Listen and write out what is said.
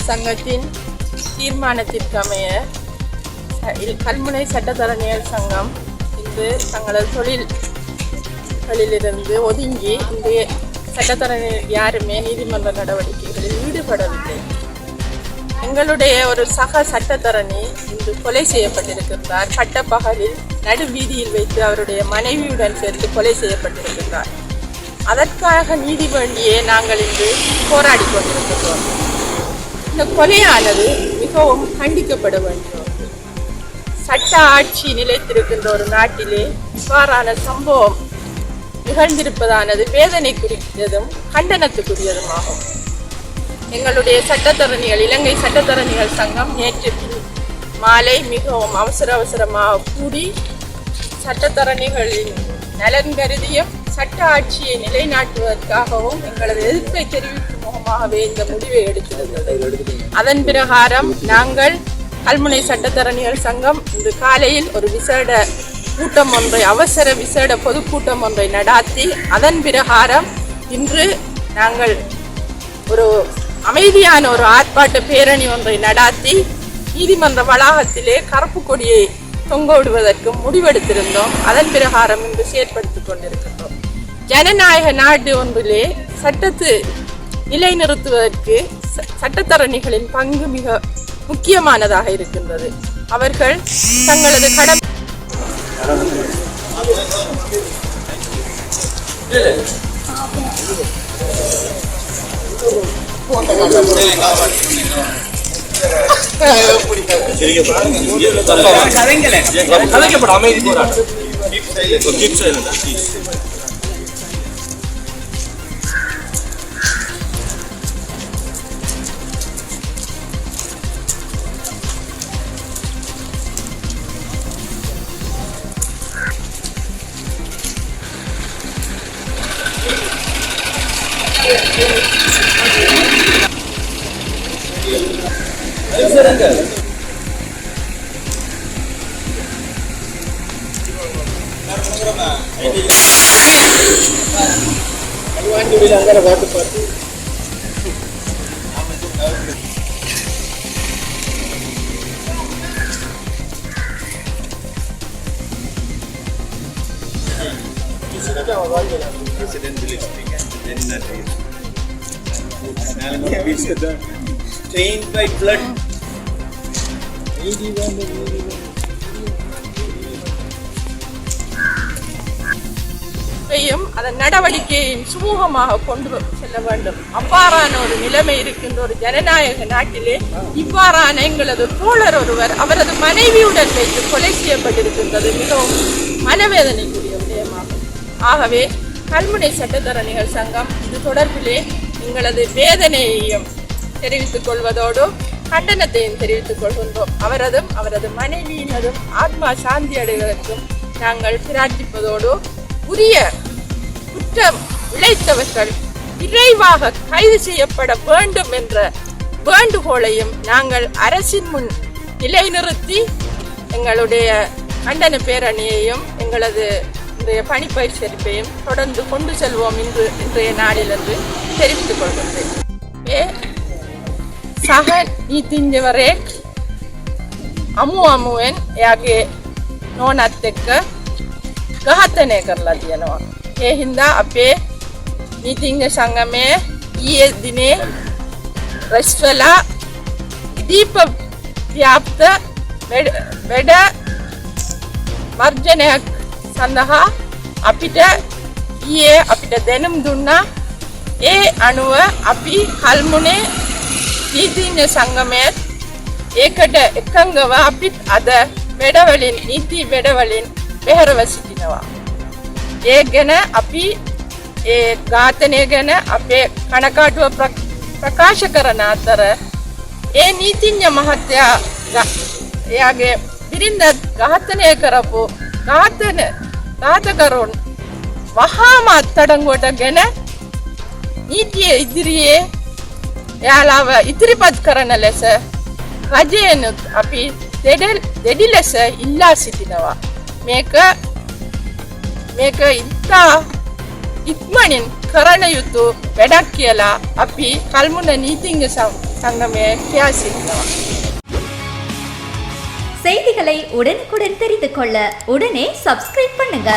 சங்கத்தின் தீர்மானத்திற்கமைய கல்முனை சட்டத்தரணியர் சங்கம் இன்று தங்களது தொழிலிருந்து ஒதுங்கி இந்த சட்டத்தரணியர் யாருமே நீதிமன்ற நடவடிக்கைகளில் ஈடுபடவில்லை. எங்களுடைய ஒரு சக சட்டத்தரணி இன்று கொலை செய்யப்பட்டிருக்கின்றார். பட்டப்பகலில் நடுவீதியில் வைத்து அவருடைய மனைவியுடன் சேர்த்து கொலை செய்யப்பட்டிருக்கின்றார். அதற்காக நீதி வேண்டியே நாங்கள் இன்று போராடி கொண்டிருக்கின்றோம். இந்த கொலையானது மிகவும் கண்டிக்கப்பட வேண்டும். சட்ட ஆட்சி நிலைத்திருக்கின்ற ஒரு நாட்டிலே இவ்வாறான சம்பவம் நிகழ்ந்திருப்பதானது வேதனைக்குரியதும் கண்டனத்துக்குரியதுமாகும். எங்களுடைய சட்டத்தரணிகள் இலங்கை சட்டத்தரணிகள் சங்கம் நேற்று மாலை மிகவும் அவசரமாக கூடி சட்டத்தரணிகளின் நலன் கருதியும் சட்ட ஆட்சியை நிலைநாட்டுவதற்காகவும் எங்களது எதிர்ப்பை தெரிவிக்கும் முகமாகவே இந்த முடிவை எடுத்திருந்தது. அதன் பிரகாரம் நாங்கள் கல்முனை சட்டத்தரணிகள் சங்கம் இன்று காலையில் ஒரு அவசர விசேட பொதுக்கூட்டம் ஒன்றை நடாத்தி அதன் பிரகாரம் இன்று நாங்கள் ஒரு அமைதியான ஒரு ஆர்ப்பாட்ட பேரணி ஒன்றை நடாத்தி நீதிமன்ற வளாகத்திலே கருப்பு கொடியை தொங்க விடுவதற்கு முடிவெடுத்திருந்தோம். அதன் பிரகாரம் இன்று செயற்படுத்திக் கொண்டிருக்கின்றோம். ஜனநாயக நாடு ஒன்றிலே சட்டத்தை நிலைநிறுத்துவதற்கு சட்டத்தரணிகளின் பங்கு மிக முக்கியமானதாக இருக்கின்றது. அவர்கள் தங்களது கடமை Stained by blood. அதன் நடவடிக்கையை சுமூகமாக கொண்டு செல்ல வேண்டும். அவ்வாறான ஒரு நிலைமை இருக்கின்ற ஒரு ஜனநாயக நாட்டிலே இவ்வாறான எங்களது தோழர் ஒருவர் அவரது மனைவியுடன் வைத்து கொலை செய்யப்பட்டிருக்கின்றது மிகவும் மனவேதனைக்குரிய விடயமாகும். ஆகவே கல்முனை சட்டத்தரணிகள் சங்கம் இது தொடர்பிலே எங்களது வேதனையையும் தெரிவித்துக் கொள்வதோடு கண்டனத்தையும் தெரிவித்துக் கொள்கின்றோம். அவரது மனைவியினதும் ஆத்மா சாந்தி அடைவதற்கும் நாங்கள் பிரார்த்திப்பதோடு உரிய குற்றம் இழைத்தவர்கள் விரைவாக கைது செய்யப்பட வேண்டும் என்ற வேண்டுகோளையும் நாங்கள் அரசின் முன் நிலைநிறுத்தி எங்களுடைய கண்டன பேரணியையும் எங்களது இன்றைய பணிப்பயிற்சியையும் தொடர்ந்து கொண்டு செல்வோம் இன்றைய நாளில் என்று தெரிவித்துக் கொள்கின்றேன். සහ නීතිඥවරයෙක් අමුවෙන් එයාගේ නෝනත් එක්ක ඝාතනය කරලා තියෙනවා. ඒ හින්දා අපේ නීතිඥ සංගමයේ ඊයේ දිනේ රැස්වලා දීප ව්‍යාප්ත වැඩ වර්ජනයක් සඳහා අපිට දැනුම් දුන්නා. ඒ අනුව අපි කල්මුනේ නීතිඥ සංගමයත් ඒකට එකඟව අපිත් අද නීති වැඩවලින් බැහැරව සිටිනවා. ඒ ගැන අපි ඒ ඝාතනය ගැන අපේ කනකාටුව ප්‍රකාශ කරන අතර ඒ නීතිඥ මහත්තයා එයාගේ බිරිඳ ඝාතනය කරපු ඝාතකරුන් වහාම අත්අඩංගුවට ගෙන නීතිය ඉදිරියේ එයාලව ඉදිරිපත් කරන ලෙස රජයනුත් අපි දෙඩි ලෙස ඉල්ලා සිටිනවා. මේක ඉතා ඉක්මනින් කරන යුතු වැඩක් කියලා අපි කල්මුන නීතිඥ தங்கமே கியாசிக்கிறோம். செய்திகளை உடனுக்குடன் தெரிந்து கொள்ள உடனே சப்ஸ்கிரைப் பண்ணுங்க.